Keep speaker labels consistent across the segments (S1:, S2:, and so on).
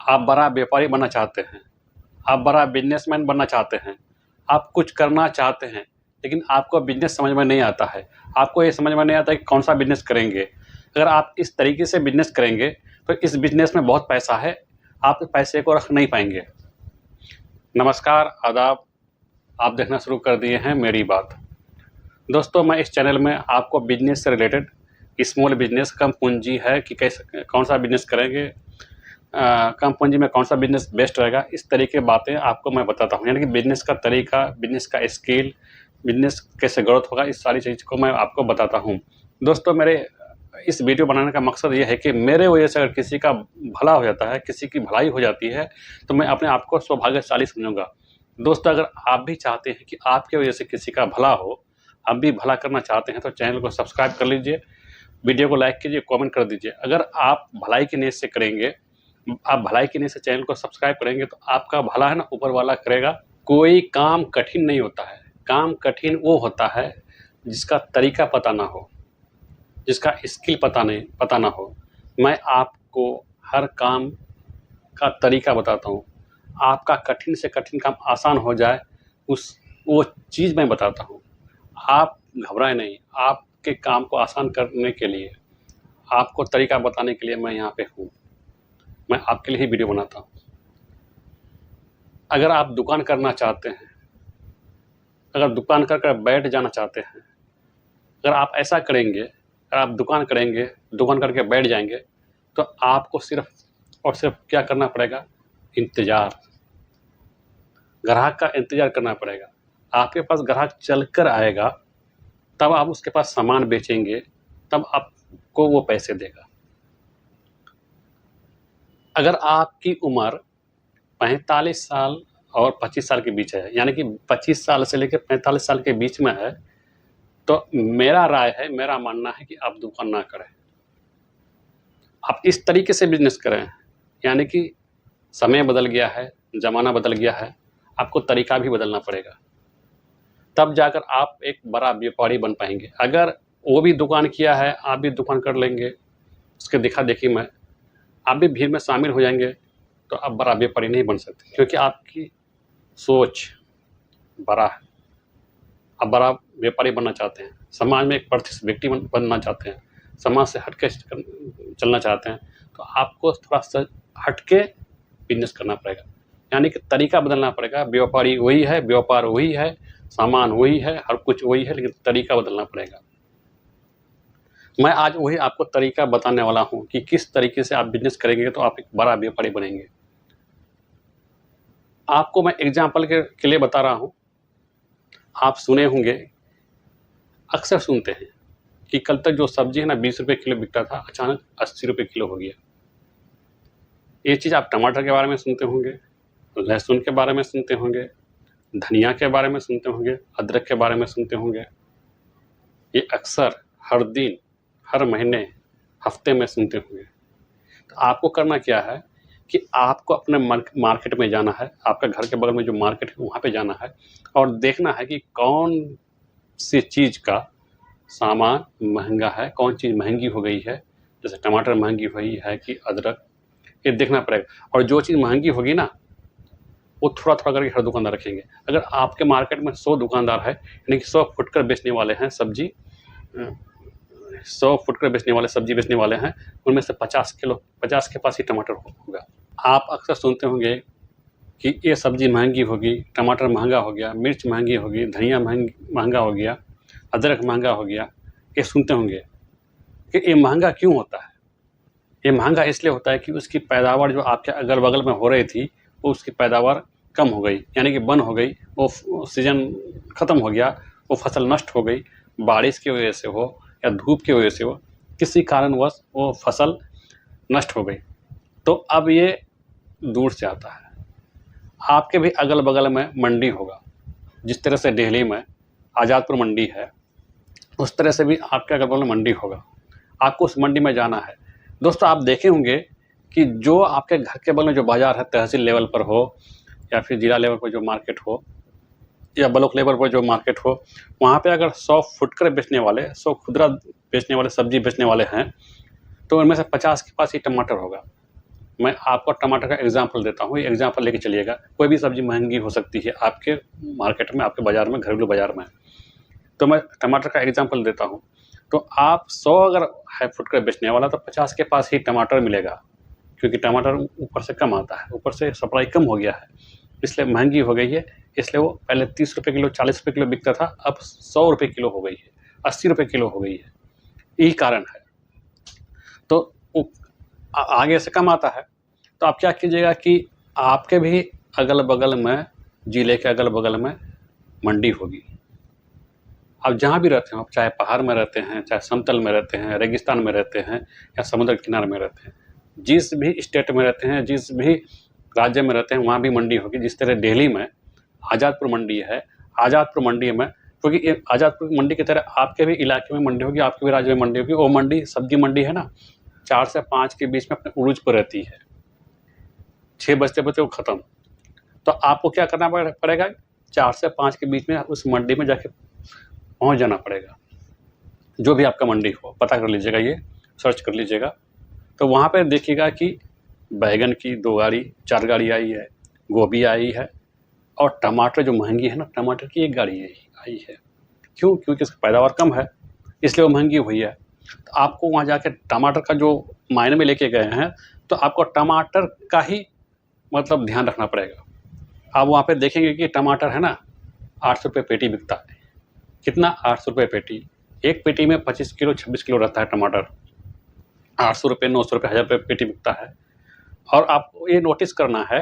S1: आप बड़ा व्यापारी बनना चाहते हैं, आप बड़ा बिजनेसमैन बनना चाहते हैं, आप कुछ करना चाहते हैं, लेकिन आपको बिजनेस समझ में नहीं आता है। आपको ये समझ में नहीं आता है कि कौन सा बिजनेस करेंगे। अगर आप इस तरीके से बिजनेस करेंगे तो इस बिजनेस में बहुत पैसा है, आप पैसे को रख नहीं पाएंगे। नमस्कार, आदाब। आप देखना शुरू कर दिए हैं मेरी बात। दोस्तों, मैं इस चैनल में आपको बिजनेस से रिलेटेड, स्मॉल बिजनेस, कम पूंजी है कि कैसे कौन सा बिजनेस करेंगे, कम पूंजी में कौन सा बिजनेस बेस्ट रहेगा, इस तरह की बातें आपको मैं बताता हूँ। यानी कि बिजनेस का तरीका, बिजनेस का स्किल, बिजनेस कैसे ग्रोथ होगा, इस सारी चीज़ को मैं आपको बताता हूँ। दोस्तों, मेरे इस वीडियो बनाने का मकसद ये है कि मेरे वजह से अगर किसी का भला हो जाता है, किसी की भलाई हो जाती है, तो मैं अपने आप को सौभाग्यशाली समझूंगा। दोस्तों, अगर आप भी चाहते हैं कि आपके वजह से किसी का भला हो, आप भी भला करना चाहते हैं, तो चैनल को सब्सक्राइब कर लीजिए, वीडियो को लाइक कीजिए, कमेंट कर दीजिए। अगर आप भलाई की नीयत से करेंगे, आप भलाई की नीयत से चैनल को सब्सक्राइब करेंगे, तो आपका भला है ना ऊपर वाला करेगा। कोई काम कठिन नहीं होता है। काम कठिन वो होता है जिसका तरीका पता ना हो, जिसका स्किल पता ना हो। मैं आपको हर काम का तरीका बताता हूँ। आपका कठिन से कठिन काम आसान हो जाए, वो चीज़ मैं बताता हूँ। आप घबराएं नहीं। आपके काम को आसान करने के लिए, आपको तरीका बताने के लिए मैं यहाँ पे हूँ। मैं आपके लिए ही वीडियो बनाता हूँ। अगर आप दुकान करना चाहते हैं, अगर दुकान कर बैठ जाना चाहते हैं, अगर आप ऐसा करेंगे, अगर आप दुकान करेंगे, दुकान करके बैठ जाएंगे, तो आपको सिर्फ और सिर्फ क्या करना पड़ेगा? इंतज़ार। ग्राहक का इंतज़ार करना पड़ेगा। आपके पास ग्राहक चलकर आएगा, तब आप उसके पास सामान बेचेंगे, तब आपको वो पैसे देगा। अगर आपकी उम्र 45 साल और 25 साल के बीच है, यानी कि 25 साल से लेकर 45 साल के बीच में है, तो मेरा राय है, मेरा मानना है कि आप दुकान ना करें। आप इस तरीके से बिजनेस करें, यानी कि समय बदल गया है, ज़माना बदल गया है, आपको तरीका भी बदलना पड़ेगा, तब जाकर आप एक बड़ा व्यापारी बन पाएंगे। अगर वो भी दुकान किया है, आप भी दुकान कर लेंगे, उसके देखा देखी में आप भी भीड़ में शामिल हो जाएंगे, तो आप बड़ा व्यापारी नहीं बन सकते, क्योंकि आपकी सोच बड़ा है। आप बड़ा व्यापारी बनना चाहते हैं, समाज में एक प्रतिष्ठित व्यक्ति बनना चाहते हैं, समाज से हटके चलना चाहते हैं, तो आपको थोड़ा सा हटके बिजनेस करना पड़ेगा, यानी कि तरीका बदलना पड़ेगा। व्यापारी वही है, व्यापार वही है, सामान वही है, हर कुछ वही है, लेकिन तरीका बदलना पड़ेगा। मैं आज वही आपको तरीका बताने वाला हूँ कि किस तरीके से आप बिजनेस करेंगे तो आप एक बड़ा व्यापारी बनेंगे। आपको मैं एग्जाम्पल के लिए बता रहा हूँ। आप सुने होंगे, अक्सर सुनते हैं कि कल तक जो सब्जी है ना 20 रुपये किलो बिकता था, अचानक 80 रुपये किलो हो गया। ये चीज़ आप टमाटर के बारे में सुनते होंगे, लहसुन के बारे में सुनते होंगे, धनिया के बारे में सुनते होंगे, अदरक के बारे में सुनते होंगे। ये अक्सर हर दिन, हर महीने, हफ्ते में सुनते होंगे। तो आपको करना क्या है कि आपको अपने मार्केट में जाना है, आपका घर के बगल में जो मार्केट है वहाँ पे जाना है, और देखना है कि कौन सी चीज़ का सामान महंगा है, कौन चीज़ महंगी हो गई है। जैसे टमाटर महंगी हुई है कि अदरक, ये देखना पड़ेगा। और जो चीज़ महंगी होगी ना, वो थोड़ा थोड़ा करके हर दुकानदार रखेंगे। अगर आपके मार्केट में 100 दुकानदार है, यानी कि 100 फुटकर बेचने वाले हैं सब्जी, 100 फुटकर बेचने वाले सब्जी बेचने वाले हैं, उनमें से 50 के पास ही टमाटर होगा। आप अक्सर सुनते होंगे कि ये सब्जी महंगी होगी, टमाटर महंगा हो गया, मिर्च महंगी होगी, धनिया महंगा हो गया, अदरक महंगा हो गया। ये सुनते होंगे कि ये महंगा क्यों होता है? ये महंगा इसलिए होता है कि उसकी पैदावार जो आपके अगल बगल में हो रही थी, वो उसकी पैदावार कम हो गई, यानी कि बंद हो गई, वो सीजन ख़त्म हो गया, वो फसल नष्ट हो गई, बारिश की वजह से हो या धूप की वजह से हो, किसी कारणवश वो फसल नष्ट हो गई। तो अब ये दूर से आता है। आपके भी अगल बगल में मंडी होगा, जिस तरह से दिल्ली में आज़ादपुर मंडी है, उस तरह से भी आपके अगल बगल में मंडी होगा। आपको उस मंडी में जाना है। दोस्तों, आप देखे होंगे कि जो आपके घर के बगल में जो बाज़ार है, तहसील लेवल पर हो या फिर जिला लेवल पर जो मार्केट हो या ब्लॉक लेवल पर जो मार्केट हो, वहाँ पे अगर 100 फुटकर बेचने वाले, 100 खुदरा बेचने वाले, सब्जी बेचने वाले हैं, तो उनमें से 50 के पास ही टमाटर होगा। मैं आपको टमाटर का एग्जाम्पल देता हूँ, ये एग्जाम्पल लेके चलिएगा। कोई भी सब्जी महंगी हो सकती है आपके मार्केट में, आपके बाज़ार में, घरेलू बाज़ार में। तो मैं टमाटर का एग्जाम्पल देता हूँ। तो आप 100 अगर है फुटकर बेचने वाला, तो 50 के पास ही टमाटर मिलेगा, क्योंकि टमाटर ऊपर से कम आता है, ऊपर से सप्लाई कम हो गया है, इसलिए महंगी हो गई है। इसलिए वो पहले 30 रुपये किलो, 40 रुपये किलो बिकता था, अब 100 रुपये किलो हो गई है, 80 रुपये किलो हो गई है। यही कारण है। तो आगे से कम आता है, तो आप क्या कीजिएगा कि आपके भी अगल बगल में, ज़िले के अगल बगल में मंडी होगी। आप जहाँ भी रहते हो, आप चाहे पहाड़ में रहते हैं, चाहे समतल में रहते हैं, रेगिस्तान में रहते हैं, या समुद्र किनारे में रहते हैं, जिस भी स्टेट में रहते हैं, जिस भी राज्य में रहते हैं, वहाँ भी मंडी होगी। जिस तरह दिल्ली में आज़ादपुर मंडी है, आज़ादपुर मंडी में, क्योंकि आज़ादपुर मंडी की तरह आपके भी इलाके में मंडी होगी, आपके भी राज्य में मंडी होगी। वो मंडी सब्जी मंडी है ना, 4 से 5 के बीच में अपने उरूज पर रहती है, 6 बजते बजते वो ख़त्म। तो आपको क्या करना पड़ेगा, 4 से 5 के बीच में उस मंडी में जाके पहुंच जाना पड़ेगा। जो भी आपका मंडी हो, पता कर लीजिएगा, ये सर्च कर लीजिएगा। तो वहाँ पे देखिएगा कि बैगन की 2 गाड़ी 4 गाड़ी आई है, गोभी आई है, और टमाटर जो महंगी है ना, टमाटर की 1 गाड़ी आई है। क्यों? क्योंकि उसकी पैदावार कम है, इसलिए वो महंगी हुई है। तो आपको वहाँ जाके टमाटर का जो मायने में लेके गए हैं, तो आपको टमाटर का ही मतलब ध्यान रखना पड़ेगा। आप वहाँ पे देखेंगे कि टमाटर है ना, 800 रुपये पेटी बिकता है। कितना? 800 रुपये पेटी। एक पेटी में 25 किलो 26 किलो रहता है टमाटर। 800 रुपये, 900 रुपये, 1000 रुपये पेटी बिकता है। और आपको ये नोटिस करना है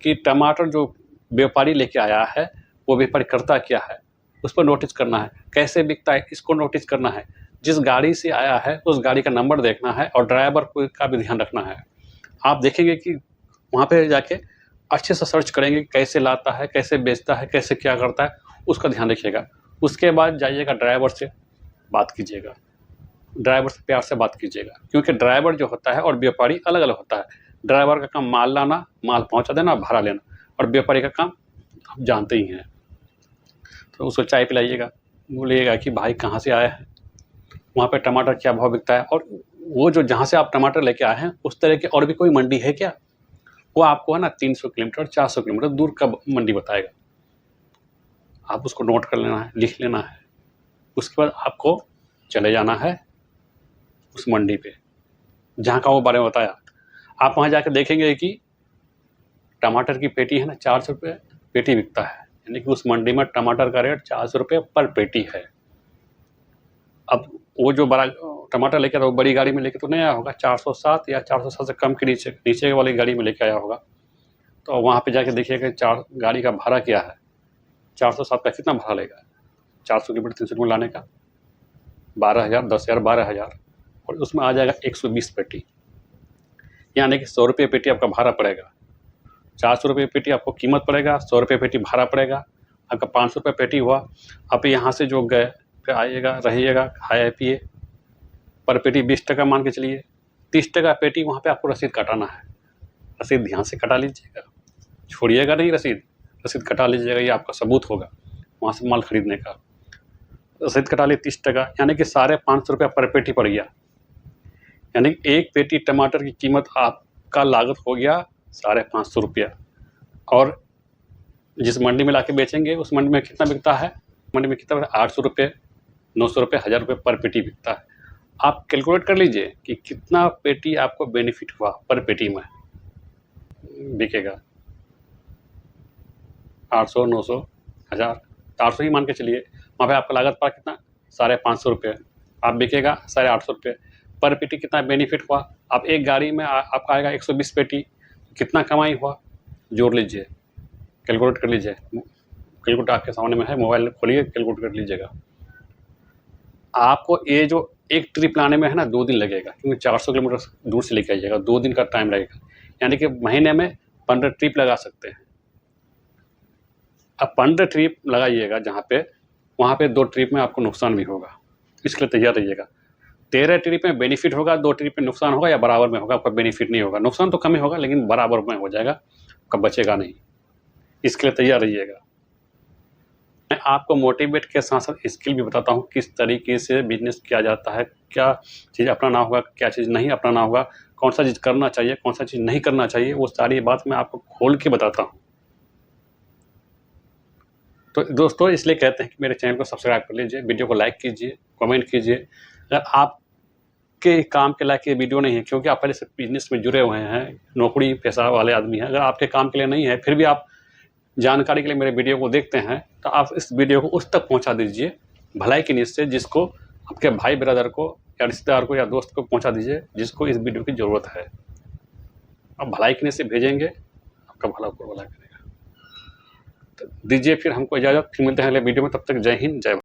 S1: कि टमाटर जो व्यापारी लेके आया है, वो व्यापारी करता क्या है, उस पर नोटिस करना है। कैसे बिकता है, इसको नोटिस करना है। जिस गाड़ी से आया है उस गाड़ी का नंबर देखना है, और ड्राइवर का भी ध्यान रखना है। आप देखेंगे कि वहाँ पे जाके अच्छे से सर्च करेंगे, कैसे लाता है, कैसे बेचता है, कैसे क्या करता है, उसका ध्यान रखिएगा। उसके बाद जाइएगा ड्राइवर से बात कीजिएगा, ड्राइवर से प्यार से बात कीजिएगा, क्योंकि ड्राइवर जो होता है और व्यापारी अलग अलग होता है। ड्राइवर का काम माल लाना, माल पहुंचा देना, भाड़ा लेना, और व्यापारी का काम आप जानते ही हैं। तो उसको चाय पिलाइएगा, बोलिएगा कि भाई कहाँ से आया है, वहाँ पे टमाटर क्या भाव बिकता है, और वो जो जहाँ से आप टमाटर लेके आए हैं उस तरह की और भी कोई मंडी है क्या, वो आपको है ना 300 किलोमीटर 400 किलोमीटर दूर का मंडी बताएगा। आप उसको नोट कर लेना है, लिख लेना है। उसके बाद आपको चले जाना है उस मंडी पे जहाँ का वो बारे में बताया। आप वहाँ जाकर देखेंगे कि टमाटर की पेटी है ना 400 रुपये पेटी बिकता है, यानी कि उस मंडी में टमाटर का रेट 400 रुपये पर पेटी है। अब वो जो बड़ा टमाटर लेके आया वो बड़ी गाड़ी में लेके तो नहीं आया होगा, 407 या 407 से कम के नीचे वाली गाड़ी में लेके आया होगा। तो वहाँ पे जाके देखिएगा गाड़ी का भाड़ा क्या है, 407 का कितना भाड़ा लेगा, 400 किलोमीटर 300 किलोमीटर लाने का 12,000, 10,000, 12,000, और उसमें आ जाएगा 120 पेटी, यानी कि 100 रुपये पेटी आपका भाड़ा पड़ेगा। 400 रुपये पेटी आपको कीमत पड़ेगा, 100 रुपये पेटी भाड़ा पड़ेगा, आपका 500 रुपये पेटी हुआ। आप यहाँ से जो गए फिर आइएगा, रहिएगा, खाए पिए, पर पेटी 20 टका मान के चलिए, 30 टका पेटी वहाँ पे आपको रसीद कटाना है। रसीद ध्यान से कटा लीजिएगा, छोड़िएगा नहीं, रसीद कटा लीजिएगा, ये आपका सबूत होगा वहाँ से माल खरीदने का। रसीद कटा ली 30 टका, यानी कि 550 रुपया पर पेटी पड़ गया, यानी एक पेटी टमाटर की कीमत आपका लागत हो गया 550 रुपया। और जिस मंडी में लाके बेचेंगे उस मंडी में कितना बिकता है, मंडी में कितना 800 रुपये, 900 रुपये, 1000 रुपये पर पेटी बिकता है। आप कैलकुलेट कर लीजिए कि कितना पेटी आपको बेनिफिट हुआ पर पेटी में बिकेगा। 800, 900, 1000, 800 ही मान के चलिए, वहाँ पे आपका लागत पड़ा कितना 550 रुपये, आप बिकेगा 850 रुपये पर पेटी। कितना बेनिफिट हुआ, आप एक गाड़ी में आपका आएगा 120 पेटी, कितना कमाई हुआ, जोड़ लीजिए, कैलकुलेट कर लीजिए। कैलकुलेटर आपके सामने में है, मोबाइल खोलिए, कैलकुलेट कर लीजिएगा। आपको ये जो एक ट्रिप लाने में है ना 2 दिन लगेगा, क्योंकि 400 किलोमीटर दूर से लेके आइएगा, 2 दिन का टाइम लगेगा, यानी कि महीने में 15 ट्रिप लगा सकते हैं। अब 15 ट्रिप लगाइएगा जहाँ पे, वहाँ पे 2 ट्रिप में आपको नुकसान भी होगा, इसलिए तैयार रहिएगा। 13 ट्रिप में बेनिफिट होगा, 2 ट्रिप में नुकसान होगा, या बराबर में होगा, आपका बेनिफिट नहीं होगा, नुकसान तो कम ही होगा लेकिन बराबर में हो जाएगा, आपका बचेगा नहीं, इसके लिए तैयार रहिएगा। मैं आपको मोटिवेट के साथ साथ स्किल भी बताता हूँ किस तरीके से बिजनेस किया जाता है, क्या चीज़ अपनाना होगा, क्या चीज़ नहीं अपनाना होगा, कौन सा चीज़ करना चाहिए, कौन सा चीज़ नहीं करना चाहिए, वो सारी बात मैं आपको खोल के बताता हूँ। तो दोस्तों इसलिए कहते हैं कि मेरे चैनल को सब्सक्राइब कर लीजिए, वीडियो को लाइक कीजिए, कमेंट कीजिए। अगर आपके काम के लायक ये वीडियो नहीं है, क्योंकि आप पहले से बिजनेस में जुड़े हुए हैं, नौकरी पेशा वाले आदमी हैं, अगर आपके काम के लिए नहीं है, फिर भी आप जानकारी के लिए मेरे वीडियो को देखते हैं, तो आप इस वीडियो को उस तक पहुंचा दीजिए भलाई की नीयत से, जिसको आपके भाई ब्रदर को या रिश्तेदार को या दोस्त को पहुंचा दीजिए जिसको इस वीडियो की ज़रूरत है। आप भलाई की नीयत से भेजेंगे, आपका भला ऊपर वाला करेगा। तो दीजिए फिर हमको इजाज़त, फिर मिलते हैं अगले वीडियो में, तब तक जय हिंद, जय भारत।